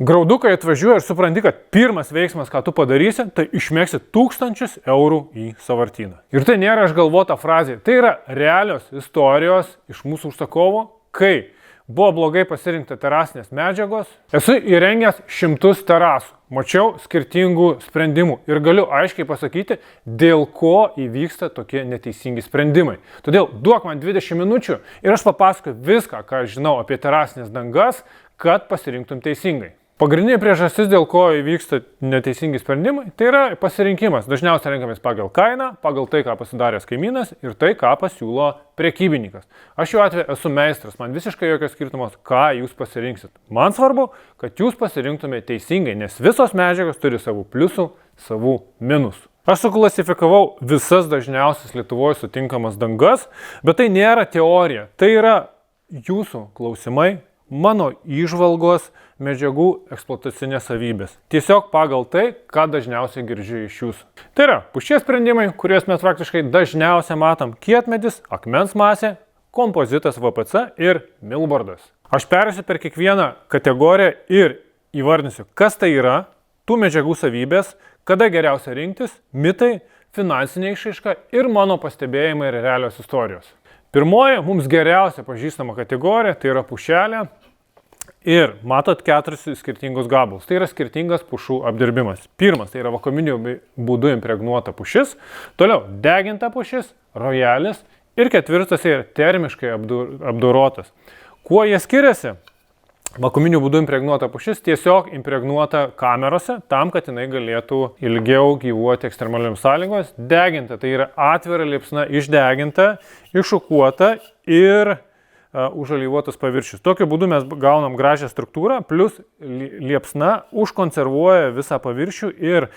Graudukai atvažiuoja ir supranti, kad pirmas veiksmas, ką tu padarysi, tai išmėgsi 1000 eurų į sąvartyną. Ir tai nėra išgalvota frazė, tai yra realios istorijos iš mūsų užsakovo, kai buvo blogai pasirinkta terasinės medžiagos. Esu įrengęs 100 terasų, mačiau skirtingų sprendimų ir galiu aiškiai pasakyti, dėl ko įvyksta tokie neteisingi sprendimai. Todėl duok man 20 minučių ir aš papasakoju viską, ką žinau apie terasinės dangas, kad pasirinktum teisingai. Pagrindinė priežastis, dėl ko įvyksta neteisingi sprendimai, tai yra pasirinkimas. Dažniausiai renkamės pagal kainą, pagal tai, ką pasidaręs kaimynas ir tai, ką pasiūlo prekybininkas. Aš šiuo atveju esu meistras, man visiškai jokios skirtumos, ką jūs pasirinksit. Man svarbu, kad jūs pasirinktumėte teisingai, nes visos medžiagos turi savų pliusų, savų minusų. Aš suklasifikavau visas dažniausias Lietuvoje sutinkamas dangas, bet tai nėra teorija, tai yra jūsų klausimai, mano įžvalgos, medžiagų eksploatacinės savybės. Tiesiog pagal tai, ką dažniausiai girdžiu iš jūsų. Tai yra pušies sprendimai, kuriuos mes praktiškai dažniausiai matom: kietmedis, akmens masė, kompozitas VPC ir milbordas. Aš perėsiu per kiekvieną kategoriją ir įvardinsiu, kas tai yra, tų medžiagų savybės, kada geriausia rinktis, mitai, finansinė išraiška ir mano pastebėjimai ir realios istorijos. Pirmoji mums geriausia pažįstama kategorija tai yra pušelė. Ir matot 4 skirtingus gabalus. Tai yra skirtingas pušų apdirbimas. Pirmas tai yra vakuuminiu būdu impregnuota pušis, toliau deginta pušis, rojalis ir 4 tai yra termiškai apdorotas. Kuo jie skiriasi? Vakuuminiu būdu impregnuota pušis tiesiog impregnuota kamerose, tam, kad jinai galėtų ilgiau gyvuoti ekstremalioms sąlygos. Deginta tai yra atvira liepsna išdeginta, iššukuota ir užalyvuotas paviršius. Tokiu būdu mes gaunam gražią struktūrą, plus liepsna užkonservuoja visą paviršių ir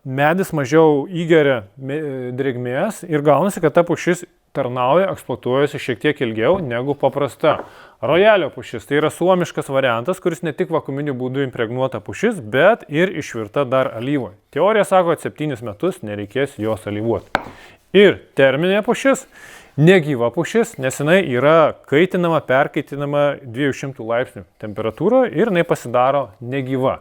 medis mažiau įgeria drėgmės ir gaunasi, kad ta pušis tarnauja, eksploatuojasi šiek tiek ilgiau negu paprasta. Rojalio pušis tai yra suomiškas variantas, kuris ne tik vakuuminiu būdu impregnuota pušis, bet ir išvirta dar alyvoje. Teorija sako, kad 7 metus nereikės jos alyvuoti. Ir terminė pušis, negyva pušis, nes jinai yra kaitinama, perkaitinama 200 laipsnių temperatūroje ir jinai pasidaro negyva.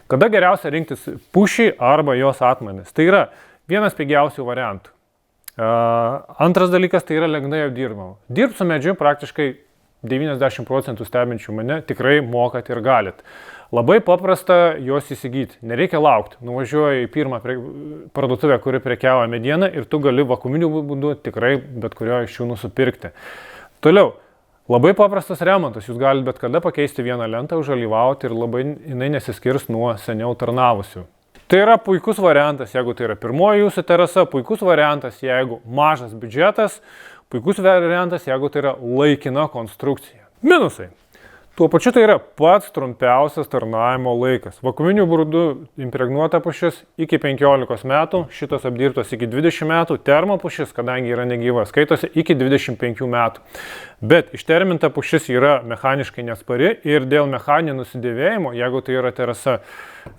Kada geriausia rinktis pušį arba jos atmainas? Tai yra vienas pigiausių variantų. Antras dalykas tai yra lengvai apdirbama. Dirbti su medžiu praktiškai 90% stebinčių mane tikrai mokat ir galit. Labai paprasta juos įsigyti, nereikia laukti. Nuvažiuoji į pirmą parduotuvę, kuri prekiauja medieną ir tu gali vakuuminiu būdu tikrai bet kurio iš jų nusipirkti. Toliau, labai paprastas remontas, jūs galite bet kada pakeisti vieną lentą, užalyvauti ir labai jinai nesiskirs nuo seniau tarnavusių. Tai yra puikus variantas, jeigu tai yra pirmoji jūsų terasa, puikus variantas, jeigu mažas biudžetas, puikus variantas, jeigu tai yra laikina konstrukcija. Minusai. Tuo pačiu tai yra pats trumpiausias tarnavimo laikas. Vakuuminiu būdu impregnuota pušis iki 15 metų, šitas apdirbtas iki 20 metų, termopušis, kadangi yra negyva, skaitosi iki 25 metų. Bet išterminta pušis yra mechaniškai neatspari ir dėl mechaninio nusidėvėjimo, jeigu tai yra terasa,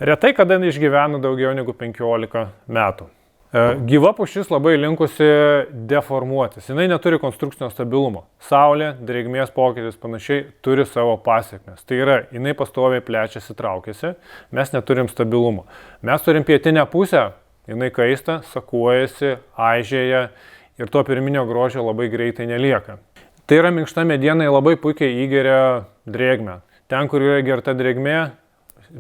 retai kada išgyvena daugiau negu 15 metų. Gyva pušis labai linkusi deformuotis, jinai neturi konstrukcinio stabilumo. Saulė, drėgmės pokytis panašiai turi savo pasiekmes. Tai yra, jinai pastoviai plečiasi, traukiasi, mes neturim stabilumo. Mes turim pietinę pusę, jinai kaista, sakuojasi, aižėja ir to pirminio grožio labai greitai nelieka. Tai yra minkšta mediena, labai puikiai įgeria drėgmę. Ten, kur yra gerta drėgmė,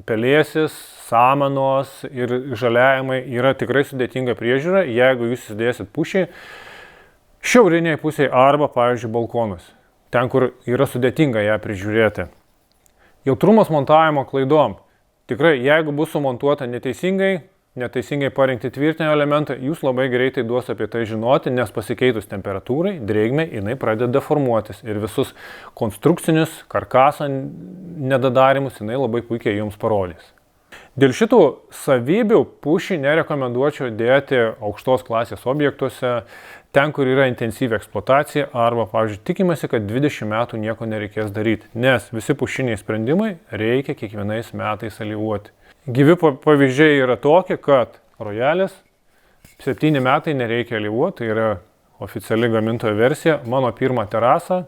pelėsis, samanos ir žaliavimai yra tikrai sudėtinga priežiūra, jeigu jūs įsidėsit pušį šiauriniai pusėje arba, pavyzdžiui, balkonus, ten, kur yra sudėtinga ją prižiūrėti. Jautrumas montavimo klaidom. Tikrai, jeigu bus sumontuota neteisingai parinkti tvirtinio elementą, jūs labai greitai duos apie tai žinoti, nes pasikeitus temperatūrai, drėgmei, jinai pradeda deformuotis ir visus konstrukcinius karkaso nedadarimus jinai labai puikiai jums parodys. Dėl šitų savybių pušį nerekomenduočiau dėti aukštos klasės objektuose, ten, kur yra intensyvi eksploatacija arba, pavyzdžiui, tikimasi, kad 20 metų nieko nereikės daryti, nes visi pušiniai sprendimai reikia kiekvienais metais alyvuoti. Gyvi pavyzdžiai yra tokie, kad rojalis 7 metai nereikia alyvuoti, tai yra oficiali gamintojo versija, mano pirmą terasą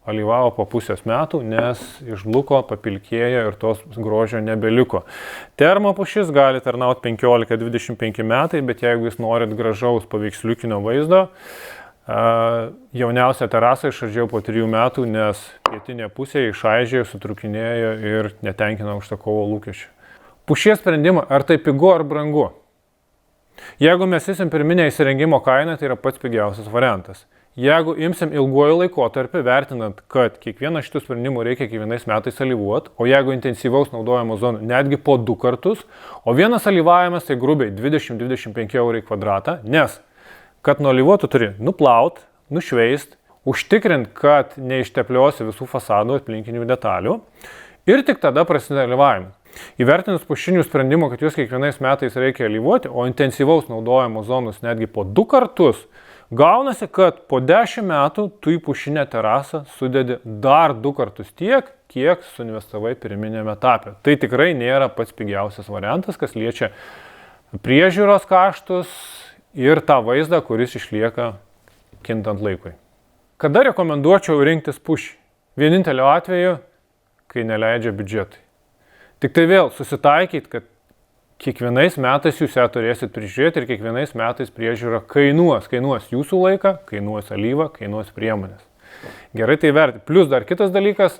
alyvavo po pusės metų, nes išbluko, papilkėjo ir tos grožio nebeliko. Termopušis gali tarnauti 15-25 metai, bet jeigu jūs norit gražaus paveiksliukinio vaizdo, jauniausią terasą išardžiau po 3 metų, nes pietinė pusė išaižėjo, sutrukinėjo ir netenkino užsakovo lūkesčių. Pušies sprendimą, ar tai pigu ar brangu? Jeigu mes imsim pirminę įsirengimo kainą, tai yra pats pigiausias variantas. Jeigu imsim ilguoju laikotarpį, vertinant, kad kiekvieną šitų sprendimų reikia kiekvienais metais alyvuoti, o jeigu intensyvaus naudojimo zonų netgi po 2 kartus, o vienas alyvavimas tai grubiai 20-25 eurai kvadratą, nes kad nualyvuotų turi nuplaut, nušveist, užtikrint, kad neištepliosi visų fasadų aplinkinių detalių ir tik tada prasideda alyvavimas. Įvertinus pušinių sprendimų, kad juos kiekvienais metais reikia alyvuoti, o intensyvaus naudojimo zonus netgi po 2 kartus, gaunasi, kad po 10 metų tu į pušinę terasą sudedi dar 2 kartus tiek, kiek suinvestavai pirminėme etape. Tai tikrai nėra pats pigiausias variantas, kas liečia priežiūros kaštus ir tą vaizdą, kuris išlieka kintant laikui. Kada rekomenduočiau rinktis pušį? Vienintelio atveju, kai neleidžia biudžetai. Tik tai vėl susitaikyti, kad kiekvienais metais jūs ją turėsit prižiūrėti ir kiekvienais metais priežiūra kainuos jūsų laiką, kainuos alyvą, kainuos priemonės. Gerai tai verti. Plius dar kitas dalykas,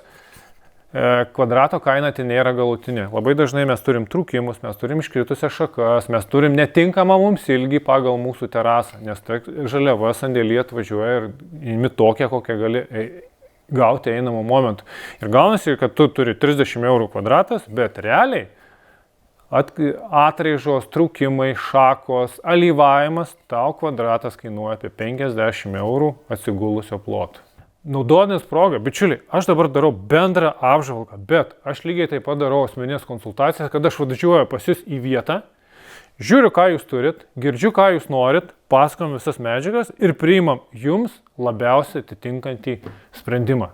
kvadrato kaina tai nėra galutinė. Labai dažnai mes turim trūkimus, mes turim iškritusias šakas, mes turim netinkamą mums ilgį pagal mūsų terasą, nes ta žaliava sandėlyje atvažiuoja ir imi tokią, kokią gali gauti einamų momentų. Ir gaunasi, kad tu turi 30 eurų kvadratas, bet realiai atraižos, trūkimai, šakos, alyvavimas, tau kvadratas kainuoja apie 50 eurų atsigūlusio ploto. Naudodami progą, bičiuliai, aš dabar darau bendrą apžvalgą, bet aš lygiai taip pat darau asmeninės konsultacijas, kad aš važiuoju pas jūs į vietą, žiūriu, ką jūs turit, girdžiu, ką jūs norit, pasakojam visas medžiagas ir priimam jums labiausiai atitinkantį sprendimą.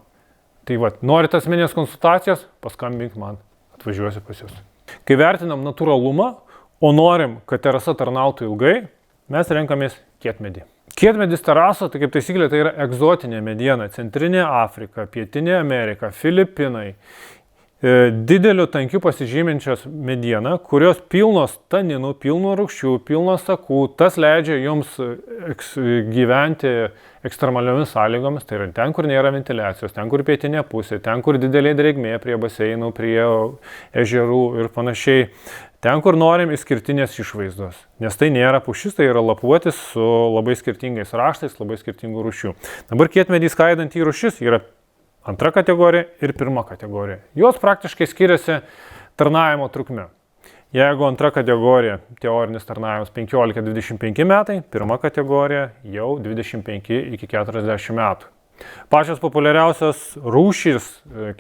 Tai norit asmeninės konsultacijos, paskambink man, atvažiuosiu pas jūs. Kai vertinam natūralumą, o norim, kad terasa tarnautų ilgai, mes renkamės kietmedį. Kietmedis terasa, tai kaip taisyklė, tai yra egzotinė mediena. Centrinė Afrika, Pietinė Amerika, Filipinai. Dideliu tankiu pasižyminčios mediena, kurios pilnos taninų, pilno rūgščių, pilnos sakų. Tas leidžia jums gyventi ekstremaliomis sąlygomis. Tai yra ten, kur nėra ventiliacijos, ten, kur pietinė pusė, ten, kur didelė drėgmė prie baseinų, prie ežerų ir panašiai. Ten, kur norim išskirtinės išvaizdos, nes tai nėra pušis, tai yra lapuotis su labai skirtingais raštais, labai skirtingų rūšių. Dabar kietmedį skaidant į rūšis yra 2 kategorija ir 1 kategorija. Jos praktiškai skiriasi tarnavimo trukme. Jeigu 2 kategorija, teorinis tarnavimas 15-25 metai, 1 kategorija jau 25 iki 40 metų. Pačios populiariausios rūšys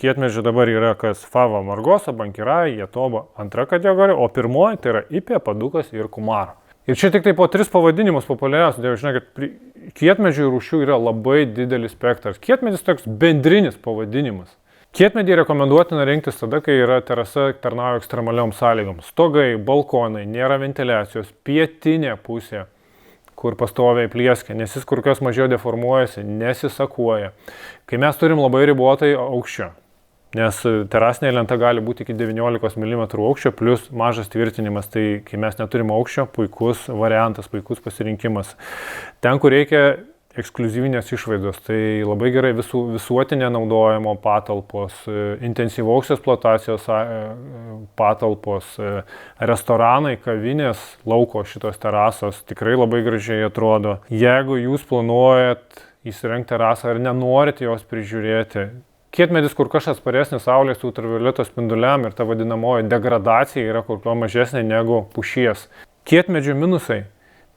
kietmedžių dabar yra kas Fava Margosa, Bankirai, Jatoba 2 kategorija, o 1 tai yra Ipė, Padukas ir Kumara. Ir čia tik tai po 3 pavadinimus populiariausius, tai žinai, kad kietmedžių rūšių yra labai didelis spektras. Kietmedis toks bendrinis pavadinimas. Kietmedį rekomenduotina rinktis tada, kai yra terasa tarnauja ekstremaliom sąlygom. Stogai, balkonai, nėra ventiliacijos, pietinė pusė, kur pastoviai plieskia, nes jis kur kas mažiau deformuojasi, nesisakuoja. Kai mes turim labai ribotai aukščio, nes terasinė lenta gali būti iki 19 mm aukščio, plus mažas tvirtinimas, tai kai mes neturim aukščio, puikus variantas, puikus pasirinkimas. Ten, kur reikia ekskliuzyvinės išvaizdos, tai labai gerai visuotinė naudojimo patalpos, intensyvaus eksploatacijos patalpos, restoranai, kavinės, lauko šitos terasos tikrai labai gražiai atrodo. Jeigu jūs planuojat įsirengti terasą ir nenorit jos prižiūrėti, kietmedis kur kas atsparesnis saulės ultravioleto spinduliam ir ta vadinamoji degradacija yra kur kas mažesnė negu pušies. Kietmedžių minusai.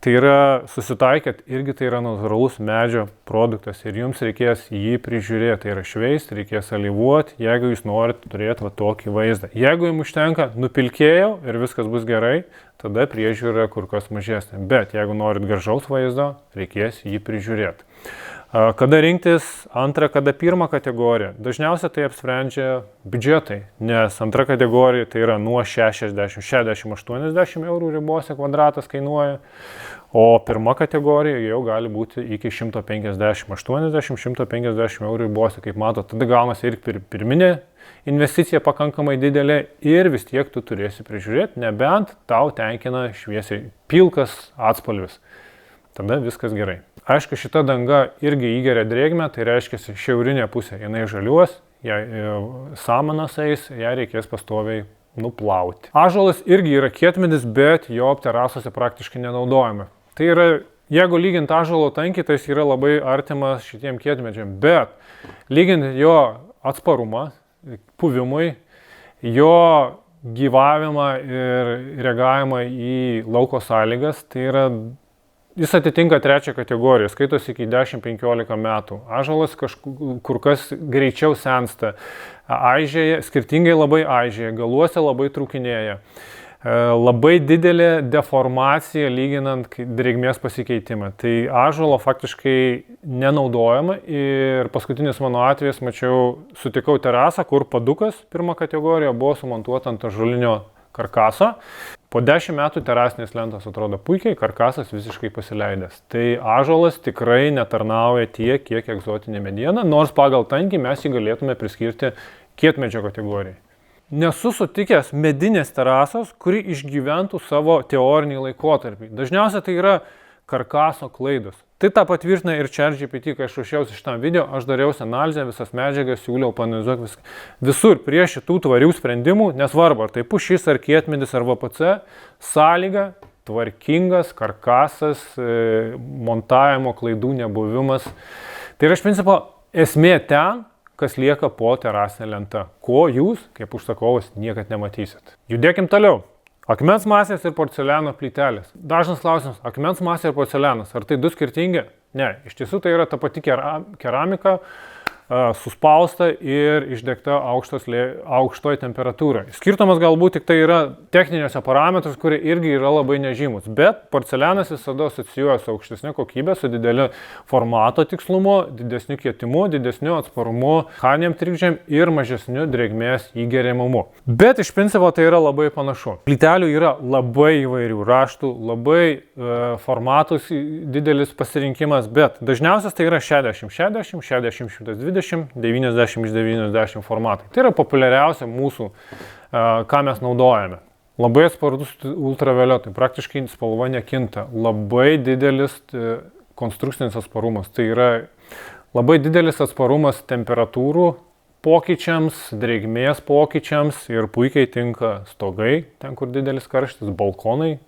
Tai yra susitaikėt, irgi tai yra natūralus medžio produktas ir jums reikės jį prižiūrėti, tai yra šveisti, reikės alyvuoti, jeigu jūs norite turėti tokį vaizdą. Jeigu jums užtenka, nupilkėjau ir viskas bus gerai, tada priežiūra kur kas mažesnė. Bet jeigu norit gražaus vaizdo, reikės jį prižiūrėti. Kada rinktis antrą, kada pirmą kategoriją? Dažniausiai tai apsprendžia biudžetai, nes antra kategorija tai yra nuo 60-80 eurų ribose kvadratas kainuoja, o pirma kategorija jau gali būti iki 150-80-150 eurų ribose, kaip matot. Tada gaunasi ir pirminė investicija pakankamai didelė ir vis tiek tu turėsi prižiūrėti, nebent tau tenkina šviesiai pilkas atspalvis. Tada viskas gerai. Aišku, šita danga irgi įgeria drėgmę, tai reiškia šiaurinė pusė, jinai žaliuos, samanas eis, ją reikės pastoviai nuplauti. Ąžuolas irgi yra kietmedis, bet jo terasose praktiškai nenaudojame. Tai yra, jeigu lygint ąžuolo tankį, tai jis yra labai artimas šitiem kietmedžiam, bet lygint jo atsparumą, puvimui, jo gyvavimą ir reagavimą į lauko sąlygas, tai yra jis atitinka trečią kategoriją, skaitosi iki 10-15 metų. Ąžuolas kur kas greičiau sensta, aižėja, skirtingai labai aižėja, galuose labai trūkinėja. Labai didelė deformacija lyginant drėgmės pasikeitimą. Tai ąžuolo faktiškai nenaudojama ir paskutinis mano atvejis, sutikau terasą, kur padukas pirma kategorija buvo sumontuota ant ąžuolinio karkaso. Po 10 metų terasinės lentos atrodo puikiai, karkasas visiškai pasileidęs. Tai ąžuolas tikrai netarnauja tiek, kiek egzotinė mediena, nors pagal tankį mes jį galėtume priskirti kietmedžio kategorijai. Nesu sutikęs medinės terasos, kuri išgyventų savo teorinį laikotarpį. Dažniausiai tai yra karkaso klaidos. Tai tą patvirtina ir ChatGPT, kai aš ruošiausi šitam video, aš dariausi analizę, visas medžiagas, siūliau panalizuoti viską. Visur prie šitų tvarių sprendimų, nesvarbu, ar tai pušis, ar kietmedis, ar VPC, sąlyga, tvarkingas karkasas, montavimo klaidų nebuvimas. Tai yra iš principo esmė ten, kas lieka po terasinė lenta, ko jūs, kaip užsakovas, niekad nematysit. Judėkim toliau. Akmens masės ir porceliano plytelės. Dažnas klausimas, akmens masė ir porcelianas, ar tai du skirtingi? Ne, iš tiesų tai yra ta pati keramika, suspausta ir išdegta aukštoj temperatūrai. Skirtumas galbūt tik tai yra techniniuose parametruose, kurie irgi yra labai nežymus, bet porcelianas visada asocijuoja su aukštesnė kokybė, su dideliu formato tikslumu, didesniu kietimu, didesniu atsparumu mechaniniam trikdžiam ir mažesniu drėgmės įgeriamumu. Bet iš principo tai yra labai panašu. Plytelių yra labai įvairių raštų, labai formatus didelis pasirinkimas, bet dažniausias tai yra 60-60, 60-120, 90/90 formatai. Tai yra populiariausia mūsų, ką mes naudojame. Labai atsparus ultravioletui, praktiškai spalva nekinta. Labai didelis konstrukcinis atsparumas. Tai yra labai didelis atsparumas temperatūrų pokyčiams, drėgmės pokyčiams ir puikiai tinka stogai, ten kur didelis karštis, balkonai,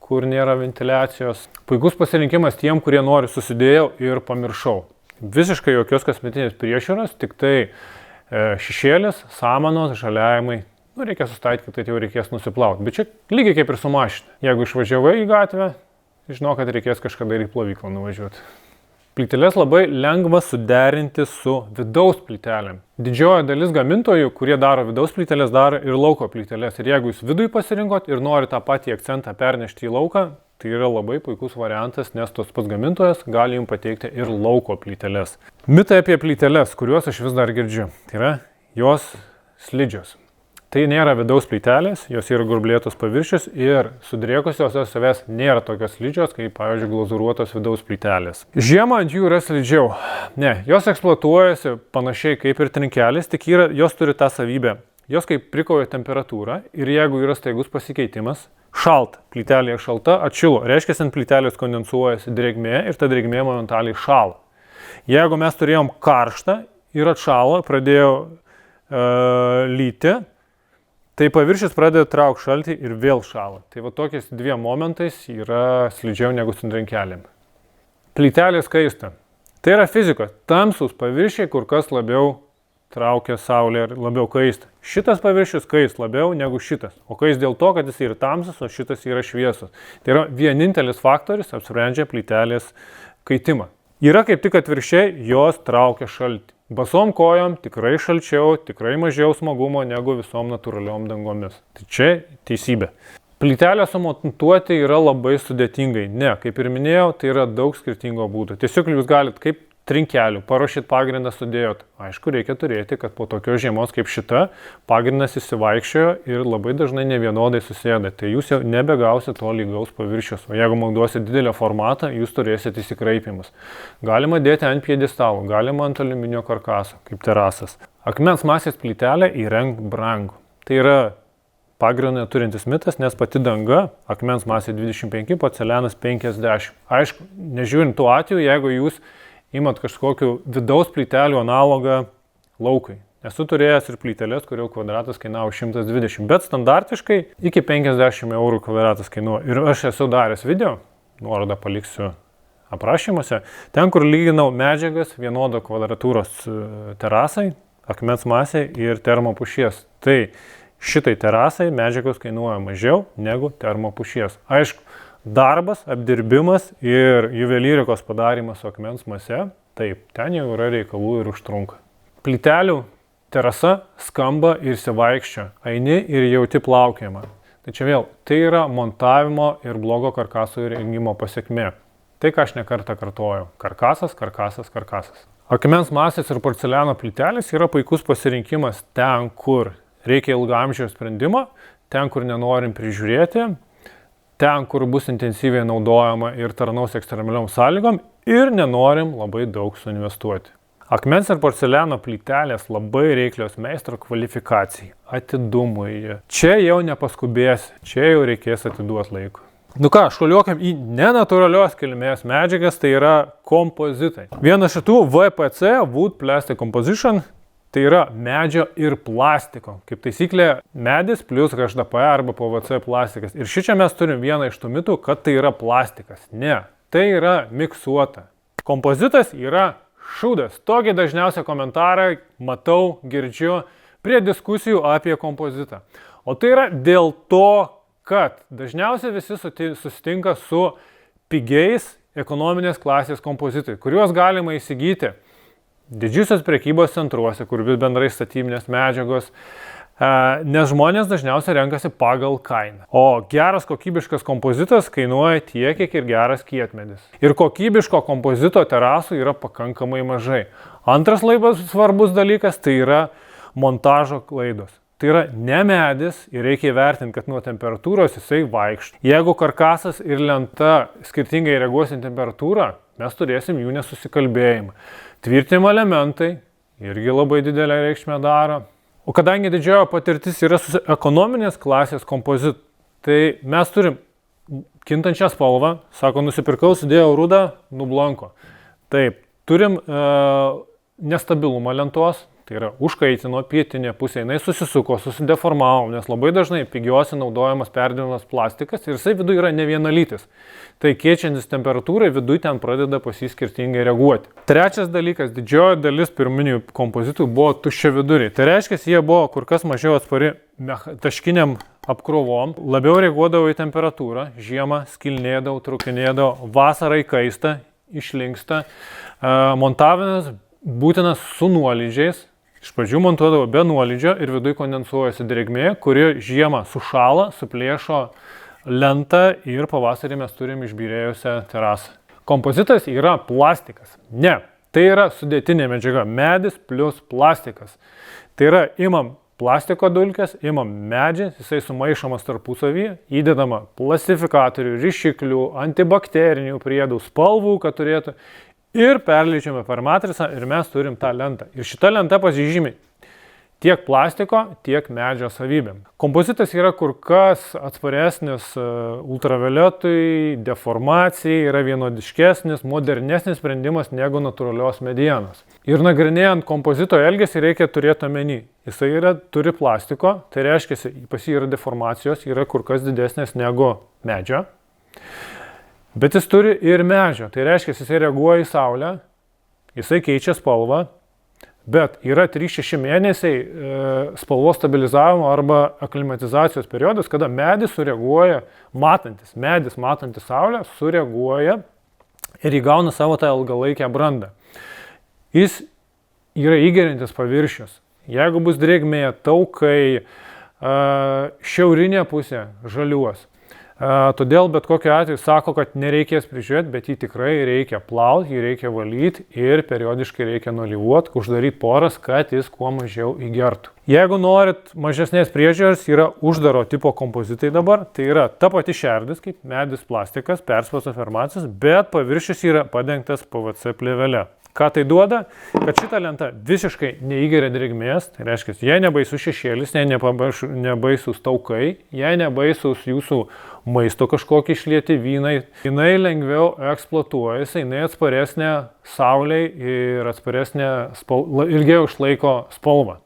kur nėra ventiliacijos. Puikus pasirinkimas tiem, kurie nori susidėjau ir pamiršau. Visiškai jokios kosmetinės priežiūros, tik tai šešėlis, samanos, žaliavimai. Reikia sustaityti, kad tai jau reikės nusiplauti. Bet čia lygiai kaip ir su mašina. Jeigu išvažiavai į gatvę, žinau, kad reikės kažkada ir į plovyklą nuvažiuoti. Plyteles labai lengva suderinti su vidaus plytelėm. Didžioji dalis gamintojų, kurie daro vidaus plyteles, daro ir lauko plyteles. Ir jeigu jūs vidui pasirinkot ir nori tą patį akcentą pernešti į lauką, tai yra labai puikus variantas, nes tos pats gamintojas gali jums pateikti ir lauko plyteles. Mitai apie plyteles, kuriuos aš vis dar girdžiu, tai yra jos slidžios. Tai nėra vidaus plytelės, jos yra gurblėtos paviršius ir sudrėkusios jos savęs nėra tokios slidžios, kaip, pavyzdžiui, glazūruotos vidaus plytelės. Žiemą ant jų yra slidžiau. Ne, jos eksploatuojasi panašiai kaip ir trinkelis, tik jos turi tą savybę. Jos kaip prikauja temperatūrą ir jeigu yra staigus pasikeitimas, šalta, plytelė šalta, atšilo. Reiškia, ant plytelės kondensuojasi drėgmė ir ta drėgmė momentaliai šala. Jeigu mes turėjom karštą ir atšalo, pradėjo lyti, tai paviršius pradeda traukti šaltį ir vėl šala. Tai va tokiais dviem momentais yra slidžiau negu su trinkelėm. Plytelė kaista. Tai yra fizikos. Tamsus paviršiai kur kas labiau traukia saulė ir labiau kaista. Šitas paviršius kaist labiau negu šitas. O kaist dėl to, kad jis yra tamsus, o šitas yra šviesus. Tai yra vienintelis faktorius apsprendžia plytelės kaitimą. Yra kaip tik atvirkščiai, jos traukia šaltį. Basom kojom tikrai šalčiau, tikrai mažiau smagumo negu visom natūraliom dangomis. Tai čia teisybė. Plytelę sumontuoti yra labai sudėtingai. Ne, kaip ir minėjau, tai yra daug skirtingo būdų. Tiesiog jūs galite kaip trinkelių, paruošit pagrindą, sudėjot. Aišku, reikia turėti, kad po tokios žiemos kaip šita pagrindas įsivaikščiojo ir labai dažnai nevienodai susėda. Tai jūs jau nebegausit to lygaus paviršiaus. O jeigu naudosit didelio formatą, jūs turėsit įsikraipimus. Galima dėti ant pjedestalų, galima ant aliuminio karkaso, kaip terasas. Akmens masės plytelę įrengt brangu. Tai yra pagrindą turintis mitas, nes pati danga, akmens masė 25, porcelianas 50. Aišku, nežiūrint tuo atveju, jeigu jūs imat kažkokiu vidaus plytelių analogą laukai. Esu turėjęs ir plytelės, kurio kvadratas kainavo 120, bet standartiškai iki 50 eurų kvadratas kainuoja. Ir aš esu daręs video, nuorodą paliksiu aprašymuose, ten, kur lyginau medžiagas vienodo kvadratūros terasai, akmens masė ir termopušies. Tai šitai terasai medžiagos kainuoja mažiau negu termopušies. Aišku, darbas, apdirbimas ir juvelyrikos padarimas su akmens mase, taip, ten jau yra reikalų ir užtrunka. Plytelių terasa skamba ir įsivaikščia, eini ir jauti plaukiamą. Tai čia vėl, tai yra montavimo ir blogo karkaso įrengimo pasekmė. Tai, ką aš nekartą kartojau. Karkasas, karkasas, karkasas. Akmens masės ir porceliano plytelės yra puikus pasirinkimas ten, kur reikia ilgaamžio sprendimo, ten, kur nenorim prižiūrėti, ten, kur bus intensyviai naudojama ir tarnaus ekstremaliom sąlygom ir nenorim labai daug suinvestuoti. Akmens ir porceliano plytelės labai reiklios meistro kvalifikacijai, atidumui. Čia jau nepaskubėsi, čia jau reikės atiduoti laiko. Nu ką, šuoliuokam į nenatūralios kilmės medžiagas, tai yra kompozitai. Vienas šitų VPC, Wood Plastic Composition, tai yra medžio ir plastiko. Kaip taisyklė, medis plus HDPE arba PVC plastikas. Ir šičia mes turim vieną iš tų mitų, kad tai yra plastikas. Ne, tai yra miksuota. Kompozitas yra šūdas. Tokį dažniausią komentarą matau, girdžiu prie diskusijų apie kompozitą. O tai yra dėl to, kad dažniausiai visi susitinka su pigiais ekonominės klasės kompozitai, kuriuos galima įsigyti didžiusios prekybos centruose, kur vis bendrai statybinės medžiagos, nes žmonės dažniausiai renkasi pagal kainą. O geras kokybiškas kompozitas kainuoja tiek, kiek ir geras kietmedis. Ir kokybiško kompozito terasų yra pakankamai mažai. Antras labai svarbus dalykas tai yra montažo klaidos. Tai yra ne medis ir reikia įvertinti, kad nuo temperatūros jisai vaikšto. Jeigu karkasas ir lenta skirtingai reaguos į temperatūrą, mes turėsim jų nesusikalbėjimą. Tvirtinimo elementai irgi labai didelę reikšmę daro. O kadangi didžioji patirtis yra su ekonominės klasės kompozitu, tai mes turim kintančią spalvą, sako, nusipirkau, sudėjau rudą, nublanko. Taip, turim nestabilumą lentos, tai yra užkaitino pietinė pusė, jinai susisuko, susideformavo, nes labai dažnai pigiuose naudojamas perdirbamas plastikas ir jisai viduje yra ne vienalytis. Tai keičiantis temperatūrai viduje ten pradeda pas jį skirtingai reaguoti. Trečias dalykas, didžioji dalis pirminių kompozitų buvo tuščiaviduriai. Tai reiškia, jie buvo kur kas mažiau atspari taškiniam apkrovom, labiau reaguodavo į temperatūrą, žiemą skilnėdavo, trukinėdavo, vasarą įkaista, išlinksta, montavimas būtinas su nuolydžiais. Iš pradžių montuodavo be nuolydžio ir viduje kondensuojasi drėgmė, kuri žiemą sušala, suplėšo lentą ir pavasarį mes turim išbyrėjusią terasą. Kompozitas yra plastikas. Ne, tai yra sudėtinė medžiaga, medis plus plastikas. Tai yra imam plastiko dulkes, imam medžią, jisai sumaišomas tarpusavyje, įdedama plastifikatorių, rišiklių, antibakterinių priedų, spalvų, kad turėtų. Ir perleidžiame per matricą ir mes turim tą lentą. Ir šita lenta pasižymi tiek plastiko, tiek medžio savybėm. Kompozitas yra kur kas atsparesnis ultravioletui, deformacijai, yra vienodiškesnis, modernesnis sprendimas negu natūralios medienos. Ir nagrinėjant kompozito elgesį reikia turėti omeny. Jisai turi plastiko, tai reiškia, pas jį yra deformacijos, yra kur kas didesnės negu medžio. Bet jis turi ir medžio, tai reiškia, jisai reaguoja į saulę, jisai keičia spalvą, bet yra 3-6 mėnesiai spalvos stabilizavimo arba aklimatizacijos periodas, kada medis sureaguoja, medis matantis saulę, sureaguoja ir įgauna savo tą ilgalaikę brandą. Jis yra įgeriantis paviršius. Jeigu bus drėgmė, taukai, šiaurinė pusė žaliuos. Todėl bet kokiu atveju sako, kad nereikės prižiūrėti, bet jį tikrai reikia plauti, jį reikia valyti ir periodiškai reikia nulyvuoti, uždaryti poras, kad jis kuo mažiau įgertų. Jeigu norit mažesnės priežiūros, yra uždaro tipo kompozitai dabar, tai yra ta pati šerdis, kaip medis plastikas, perspausto farmacijos, bet paviršius yra padengtas PVC plėvele. Ką tai duoda? Kad šita lenta visiškai neįgeria drėgmės, tai reiškia, jei nebaisus šešėlis, jei nebaisus taukai, jei nebaisus jūsų maisto kažkokį išlieti vynai, jinai lengviau eksploatuojasi, jinai atsparesnė saulei ir atsparesnė ilgiau išlaiko spalvą.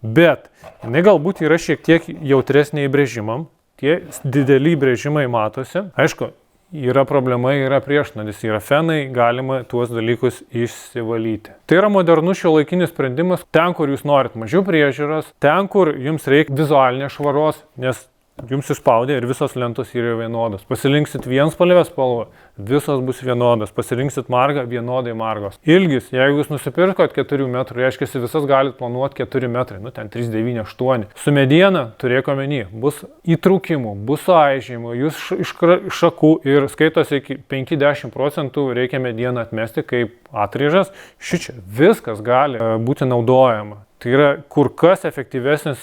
Bet jinai galbūt yra šiek tiek jautresnė įbrėžimam, tie dideli įbrėžimai matosi. Aišku, yra problema, yra priešnodis, yra fenai, galima tuos dalykus išsivalyti. Tai yra modernus šiuolaikinis sprendimas ten, kur jūs norit mažiau priežiūros, ten, kur jums reikia vizualinės švaros, nes jums išspaudė ir visos lentos yra vienodos. Pasirinksit vienspalvę spalvą, visos bus vienodos. Pasirinksit margą, vienodai margos. Ilgis, jeigu jūs nusipirkot 4 metrų, reiškia, visas galite planuoti 4 metrai, ten 3,9,8. Su mediena, turėk omeny, bus įtrūkimų, bus suaižymų, jūs iš šakų ir skaitosi iki 50% reikia medieną atmesti kaip atriežas. Šičia viskas gali būti naudojama. Tai yra kur kas efektyvesnis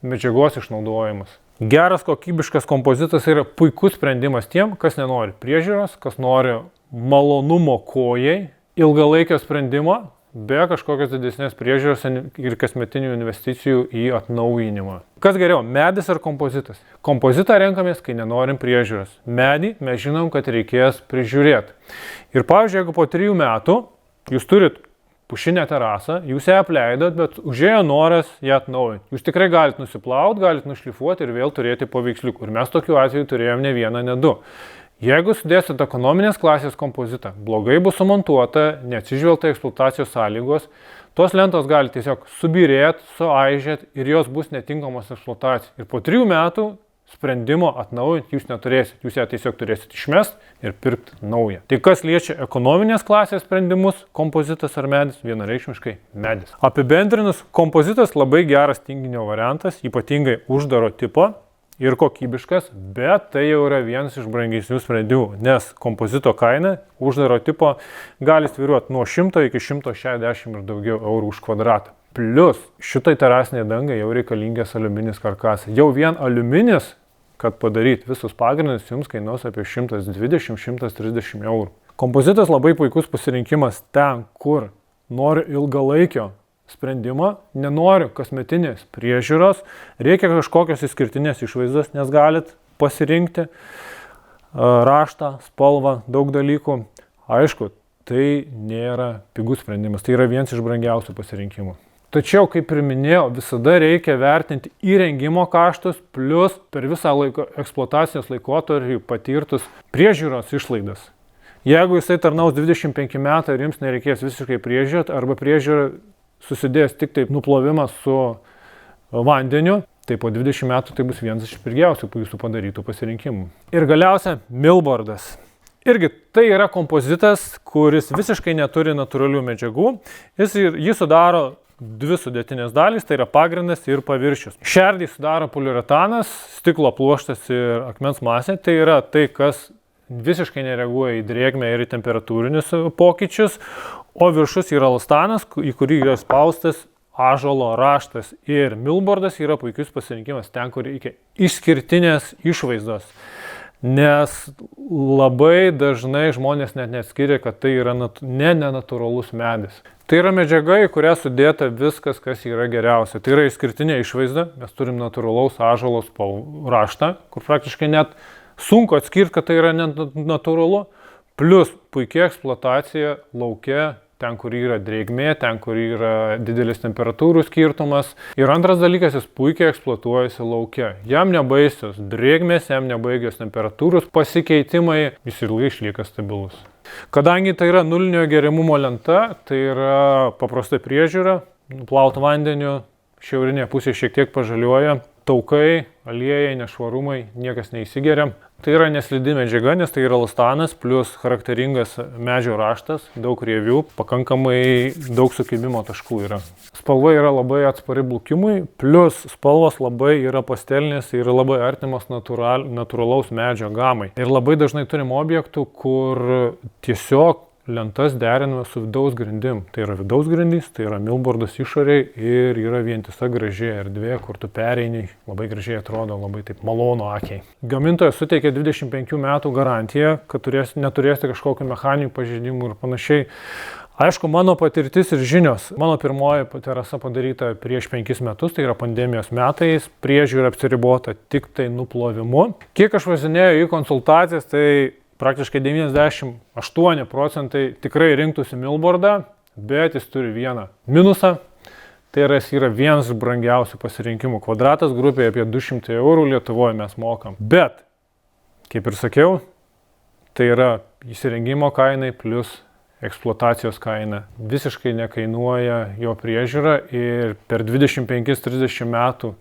medžiagos išnaudojimas. Geras kokybiškas kompozitas yra puikus sprendimas tiem, kas nenori priežiūros, kas nori malonumo kojai, ilgalaikio sprendimo, be kažkokios didesnės priežiūros ir kasmetinių investicijų į atnaujinimą. Kas geriau, medis ar kompozitas? Kompozitą renkamės, kai nenorim priežiūros. Medį mes žinom, kad reikės prižiūrėti. Ir pavyzdžiui, jeigu po 3 metų jūs turit pušinę terasą, jūs ją apleidot, bet užėjo noras ją atnaujinti. Jūs tikrai galite nusiplauti, galite nušlifuoti ir vėl turėti paveiksliukų. Ir mes tokiu atveju turėjom ne vieną, ne 2. Jeigu sudėsit ekonominės klasės kompozitą, blogai bus sumontuota, neatsižvelgta eksploatacijos sąlygos, tos lentos gali tiesiog subirėti, suaižėti ir jos bus netinkamos eksploatacijai. Ir po 3 metų sprendimo atnaujinti jūs neturėsit. Jūs ją tiesiog turėsit išmest ir pirkti naują. Tai kas liečia ekonominės klasės sprendimus, kompozitas ar medis, vienareikšmiškai medis. Apibendrinus, kompozitas labai geras tinginio variantas, ypatingai uždaro tipo ir kokybiškas, bet tai jau yra vienas iš brangesnių sprendimų, nes kompozito kaina uždaro tipo gali svyruoti nuo 100 iki 160 ir daugiau eurų už kvadratą. Plius šitai terasiniai dangai jau reikalingas aliuminis karkasas. Jau vien aliuminis, kad padaryti visus pagrindus, jums kainuos apie 120-130 eurų. Kompozitas labai puikus pasirinkimas ten, kur noriu ilgalaikio sprendimo, nenoriu kasmetinės priežiūros, reikia kažkokios išskirtinės išvaizdos, nes galit pasirinkti raštą, spalvą, daug dalykų. Aišku, tai nėra pigus sprendimas, tai yra vienas iš brangiausių pasirinkimų. Tačiau, kaip ir minėjau, visada reikia vertinti įrengimo kaštus plus per visą eksploatacijos laikotarpį patirtus priežiūros išlaidas. Jeigu jisai tarnaus 25 metų ir jums nereikės visiškai priežiūrėti arba priežiūra susidės tik taip nuplovimas su vandeniu, tai po 20 metų tai bus vienas iš pigiausių jūsų padarytų pasirinkimų. Ir galiausia, milbordas. Irgi tai yra kompozitas, kuris visiškai neturi natūralių medžiagų. Jis sudaro 2 sudėtinės dalys, tai yra pagrindas ir paviršius. Šerdį sudaro poliuretanas, stiklo pluoštas ir akmens masė. Tai yra tai, kas visiškai nereaguoja į drėgmę ir į temperatūrinius pokyčius, o viršus yra elastanas, į kurį yra spaustas ąžuolo raštas. Ir milbordas yra puikius pasirinkimas ten, kur reikia išskirtinės išvaizdos. Nes labai dažnai žmonės net neskiria, kad tai yra nenatūralus medis. Tai yra medžiaga, į kurią sudėta viskas, kas yra geriausia. Tai yra išskirtinė išvaizda, mes turim natūralaus ąžuolo raštą, kur praktiškai net sunku atskirti, kad tai yra natūralu. Plus puikia eksploatacija lauke, ten, kur yra drėgmė, ten, kur yra didelis temperatūrų skirtumas. Ir antras dalykas, jis puikiai eksploatuojasi lauke. Jam nebaisios drėgmės, jam nebaigios temperatūros pasikeitimai, jis ilgai išlieka stabilus. Kadangi tai yra nulinio geriamumo lenta, tai yra paprasta priežiūra, nuplaut vandeniu, šiaurinė pusė šiek tiek pažaliuoja, taukai, aliejai, nešvarumai, niekas neįsigeria. Tai yra neslidi medžiaga, nes tai yra elastanas, plus charakteringas medžio raštas, daug rievių, pakankamai daug sukibimo taškų yra. Spalva yra labai atspari blukimui, plus spalvos labai yra pastelinės ir labai artimas natūralaus medžio gamai. Ir labai dažnai turim objektų, kur tiesiog lentas deriname su vidaus grindim. Tai yra vidaus grindys, tai yra milbordas išoriai ir yra vientisa graži erdvė, kur tu pereini, labai gražiai atrodo, labai taip malonu akiai. Gamintojas suteikia 25 metų garantiją, kad neturėsite kažkokių mechaninių pažeidimų ir panašiai. Aišku, mano patirtis ir žinios. Mano pirmoji terasa padaryta prieš 5 metus, tai yra pandemijos metais, priežiūra apsiribota tik tai nuplovimu. Kiek aš važinėjau į konsultacijas, tai praktiškai 98% tikrai rinktųsi milbordą, bet jis turi vieną minusą. Tai yra, jis yra vienas iš brangiausių pasirinkimų. Kvadratas grupėje apie 200 eurų Lietuvoje mes mokam. Bet, kaip ir sakiau, tai yra įsirengimo kainai plus eksploatacijos kaina. Visiškai nekainuoja jo priežiūra ir per 25-30 metų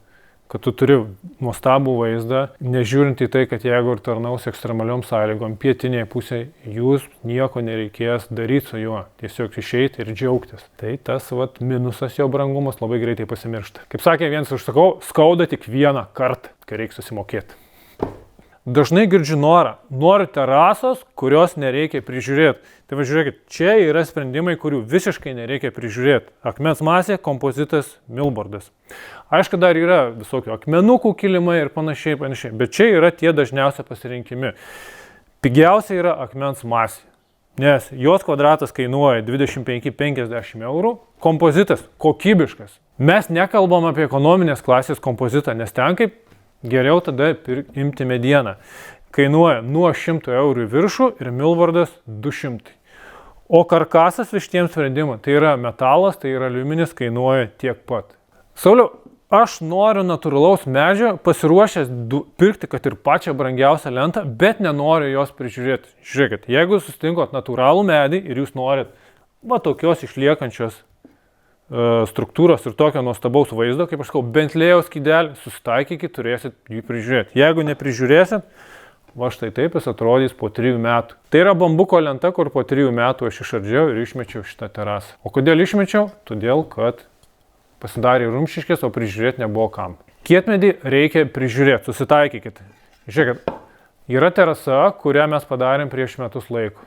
kad tu turi nuostabų vaizdą, nežiūrint į tai, kad jeigu ir tarnaus ekstremaliom sąlygom, pietinėje pusėje jūs nieko nereikės daryti su juo, tiesiog išeiti ir džiaugtis. Tai tas minusas jo brangumas labai greitai pasimiršta. Kaip sakė vienas užsakovų, skauda tik vieną kartą, kai reikia susimokėti. Dažnai girdžiu noriu terasos, kurios nereikia prižiūrėti. Tai va žiūrėkit, čia yra sprendimai, kurių visiškai nereikia prižiūrėti. Akmens masė, kompozitas, milbordas. Aišku, dar yra visokių akmenukų kilimai ir panašiai, bet čia yra tie dažniausiai pasirinkimi. Pigiausia yra akmens masė, nes jos kvadratas kainuoja 25-50 eurų, kompozitas kokybiškas. Mes nekalbam apie ekonominės klasės kompozitą, nes ten kaip geriau tada imti medieną. Kainuoja nuo 100 eurų į viršų ir milbordas 200. O karkasas vištiems sprendimą, tai yra metalas, tai yra aliuminis, kainuoja tiek pat. Sauliau, aš noriu natūralaus medžio, pasiruošęs pirkti, kad ir pačią brangiausią lentą, bet nenoriu jos prižiūrėti. Žiūrėkit, jeigu susitinkot natūralų medį ir jūs norit tokios išliekančios struktūros ir tokio nuostabaus vaizdo, kaip aš sakau, Bentlėjaus skydelį, susitaikykit, turėsit jį prižiūrėti. Jeigu neprižiūrėsit, štai taip jis atrodys po 3 metų. Tai yra bambuko lenta, kur po 3 metų aš išardžiau ir išmečiau šitą terasą. O kodėl išmečiau? Todėl, kad pasidarė rumšiškės, o prižiūrėti nebuvo kam. Kietmedį reikia prižiūrėti, susitaikykit. Žiūrėkit, yra terasa, kurią mes padarėm prieš metus laiko.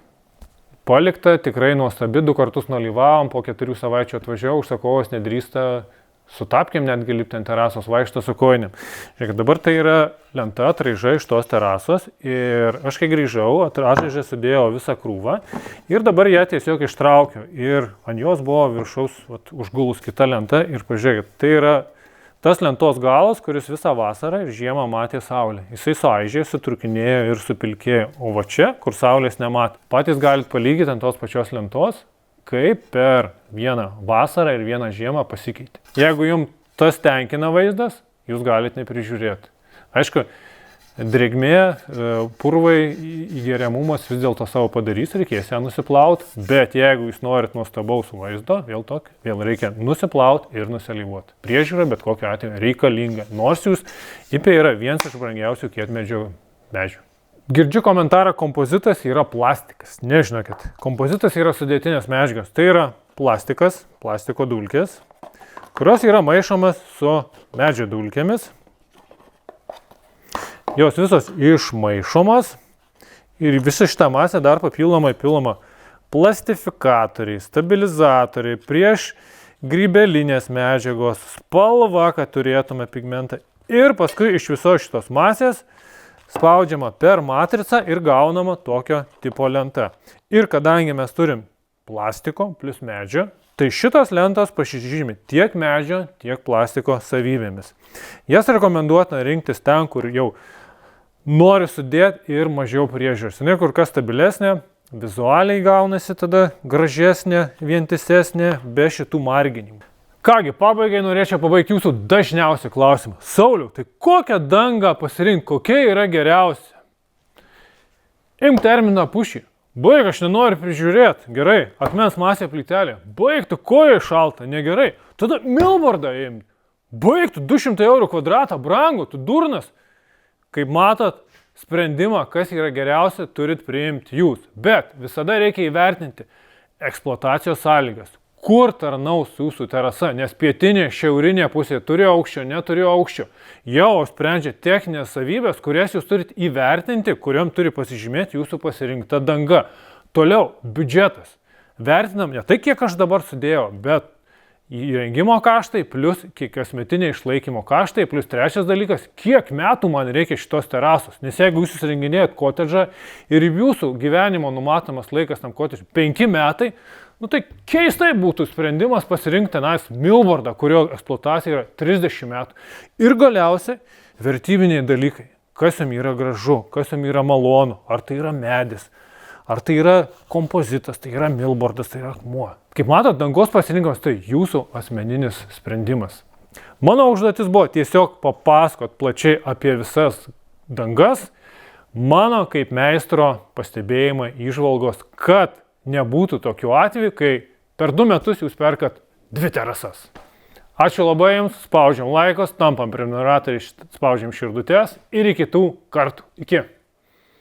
Palikta tikrai nuostabi, 2 kartus nulyvavom, po 4 savaičių atvažiavau, užsakovas nedrįsta, sutapkėm netgi lipti ant terasos, vaikšto su kojinėm. Žiūrėkit, dabar tai yra lenta, atraiža iš tos terasos ir aš kai grįžau, atraižą sudėjau visą krūvą ir dabar ją tiesiog ištraukiau ir ant jos buvo viršaus užgulus kita lenta ir pažiūrėkit, tai yra tas lentos galas, kuris visą vasarą ir žiemą matė saulę. Jisai suaižė, sutrukinėjo ir supilkėjo. O va čia, kur saulės nematė, patys galite palyginti ant tos pačios lentos, kaip per vieną vasarą ir vieną žiemą pasikeitė. Jeigu jums tas tenkina vaizdas, jūs galite neprižiūrėti. Aišku, drėgmė, purvai, įgeriamumas vis dėlto savo padarys, reikės ją nusiplauti, bet jeigu jūs norit nuostabaus vaizdo, vėl reikia nusiplauti ir nusialyvuoti. Priežiūra bet kokiu atveju reikalinga, nors jūs IP yra vienas iš brangiausių kietmedžių medžių. Girdžiu komentarą, kompozitas yra plastikas. Nežinokit, kompozitas yra sudėtinės medžiagos. Tai yra plastikas, plastiko dulkės, kurios yra maišomas su medžio dulkėmis. Jos visos išmaišomas ir visa šitą masę dar papildomai pilama plastifikatoriai, stabilizatoriai, prieš grybelinės medžiagos, spalva, kad turėtume pigmentą. Ir paskui iš visos šitos masės spaudžiama per matricą ir gaunama tokio tipo lenta. Ir kadangi mes turim plastiko plus medžio, tai šitos lentos pasižymi tiek medžio, tiek plastiko savybėmis. Jas rekomenduotina rinktis ten, kur jau nori sudėti ir mažiau priežiūros. Jinai kur kas stabilesnė, vizualiai gaunasi tada gražesnė, vientisesnė, be šitų marginimų. Kągi, pabaigai norėčiau pabaigti jūsų dažniausią klausimą. Sauliau, tai kokią dangą pasirinkti, kokia yra geriausia? Imk terminą pušį. Baig, aš nenoriu prižiūrėti. Gerai, akmens masė plytelė. Baig, tu koja šalta, negerai. Tada milbordą imk. Baigtų 200 eurų kvadratą, brangu, tu durnas. Kaip matot, sprendimą, kas yra geriausia, turit priimti jūs. Bet visada reikia įvertinti eksploatacijos sąlygas. Kur tarnaus jūsų terasa, nes pietinė, šiaurinė pusė turi aukščio, neturi aukščio. Jau sprendžia techninės savybės, kurias jūs turit įvertinti, kuriam turi pasižymėti jūsų pasirinkta danga. Toliau, biudžetas. Vertinam ne tai, kiek aš dabar sudėjau, bet įrengimo kaštai plus kasmetiniai išlaikymo kaštai, plus trečias dalykas, kiek metų man reikia šitos terasos. Nes jeigu jūs įsirenginėjat kotedžą ir jūsų gyvenimo numatomas laikas tam kotedžui 5 metai, tai keistai būtų sprendimas pasirinkti tenais Milbordą, kurio eksploatacija yra 30 metų. Ir galiausiai vertybiniai dalykai. Kas jums yra gražu, kas jums yra malonu, ar tai yra medis, ar tai yra kompozitas, tai yra Milbordas, tai yra akmuo. Kaip matot, dangos pasirinkimas tai jūsų asmeninis sprendimas. Mano užduotis buvo tiesiog papasakot plačiai apie visas dangas, mano kaip meistro pastebėjimai, įžvalgos, kad nebūtų tokių atvejų, kai per 2 metus jūs perkat 2 terasas. Ačiū labai jums, spaudžiam laikus, tampam prenumeratoriai, spaudžiam širdutes ir iki kitų kartų. Iki.